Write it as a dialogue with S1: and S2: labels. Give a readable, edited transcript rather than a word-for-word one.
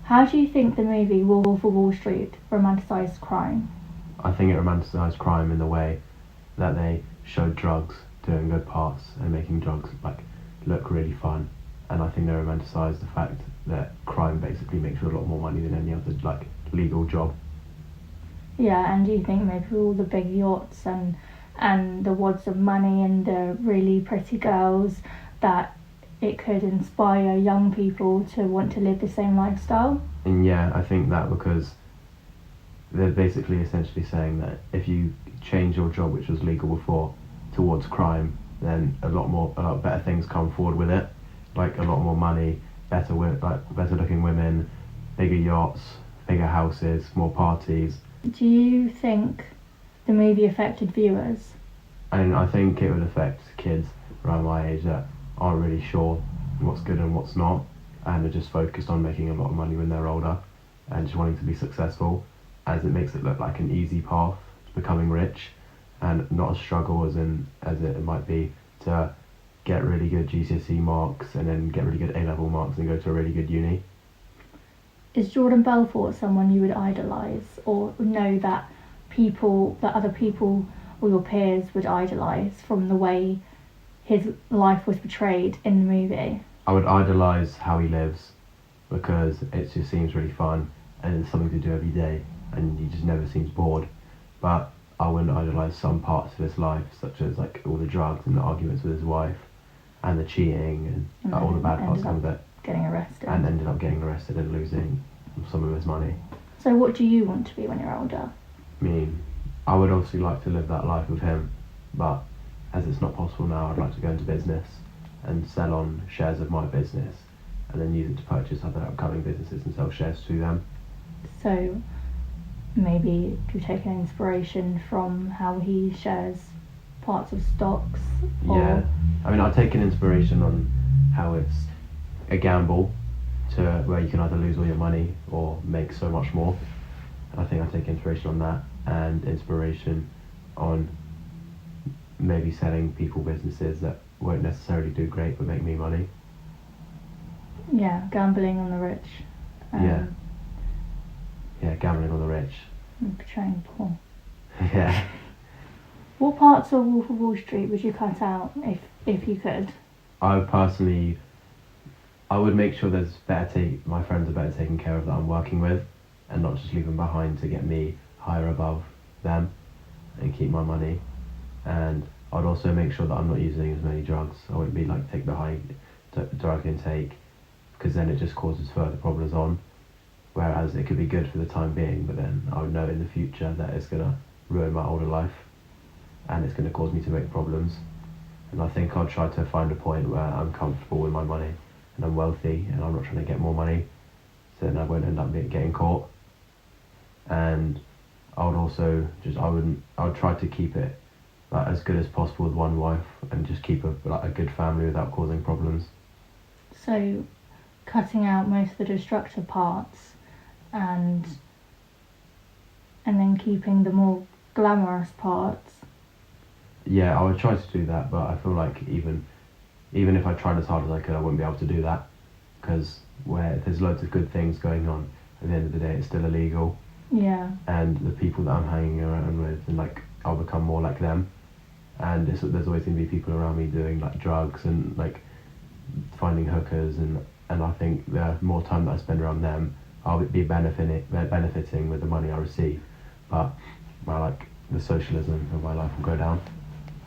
S1: How do you think the movie Wolf of Wall Street romanticised crime?
S2: I think it romanticised crime in the way that they showed drugs doing good parts and making drugs like look really fun. And I think they romanticised the fact that crime basically makes you a lot more money than any other like legal job.
S1: Yeah, and do you think maybe all the big yachts and the wads of money and the really pretty girls that it could inspire young people to want to live the same lifestyle?
S2: And yeah, I think that because they're basically essentially saying that if you change your job, which was legal before, towards crime, then a lot better things come forward with it, like a lot more money, better looking women, bigger yachts, bigger houses, more parties.
S1: Do you think the movie affected viewers?
S2: And I think it would affect kids around my age that aren't really sure what's good and what's not, and are just focused on making a lot of money when they're older and just wanting to be successful, as it makes it look like an easy path to becoming rich and not a struggle as it might be to get really good GCSE marks and then get really good A-level marks and go to a really good uni.
S1: Is Jordan Belfort someone you would idolise or know that other people or your peers would idolise from the way his life was portrayed in the movie?
S2: I would idolise how he lives because it just seems really fun and it's something to do every day and he just never seems bored. But I wouldn't idolise some parts of his life, such as like all the drugs and the arguments with his wife and the cheating and all the bad parts of it.
S1: Getting arrested.
S2: And ended up getting arrested and losing some of his money.
S1: So what do you want to be when you're older?
S2: I mean, I would obviously like to live that life with him, but as it's not possible now, I'd like to go into business and sell on shares of my business and then use it to purchase other upcoming businesses and sell shares to them.
S1: So maybe do you take an inspiration from how he shares parts of stocks?
S2: Yeah, I mean, I'll take an inspiration on how it's a gamble to where you can either lose all your money or make so much more. And I think I take inspiration on that and inspiration on maybe selling people businesses that won't necessarily do great but make me money.
S1: Yeah, gambling on the rich.
S2: Yeah, gambling on the rich.
S1: And portraying poor.
S2: Yeah.
S1: What parts of Wolf of Wall Street would you cut out if you could?
S2: I would make sure my friends are better taken care of that I'm working with and not just leave them behind to get me higher above them and keep my money. And I'd also make sure that I'm not using as many drugs. I wouldn't be like take the high drug intake because then it just causes further problems on. Whereas it could be good for the time being, but then I would know in the future that it's going to ruin my older life and it's going to cause me to make problems. And I think I'll try to find a point where I'm comfortable with my money and I'm wealthy and I'm not trying to get more money, so then I won't end up getting caught. And I would try to keep it like as good as possible with one wife and just keep a good family without causing problems.
S1: So cutting out most of the destructive parts and then keeping the more glamorous parts.
S2: Yeah, I would try to do that, but I feel like even if I tried as hard as I could, I wouldn't be able to do that because where there's loads of good things going on, at the end of the day it's still illegal.
S1: Yeah.
S2: And the people that I'm hanging around with, and like I'll become more like them. And there's always going to be people around me doing like drugs and like finding hookers, and I think the more time that I spend around them, I'll be benefiting with the money I receive. But the socialism of my life will go down.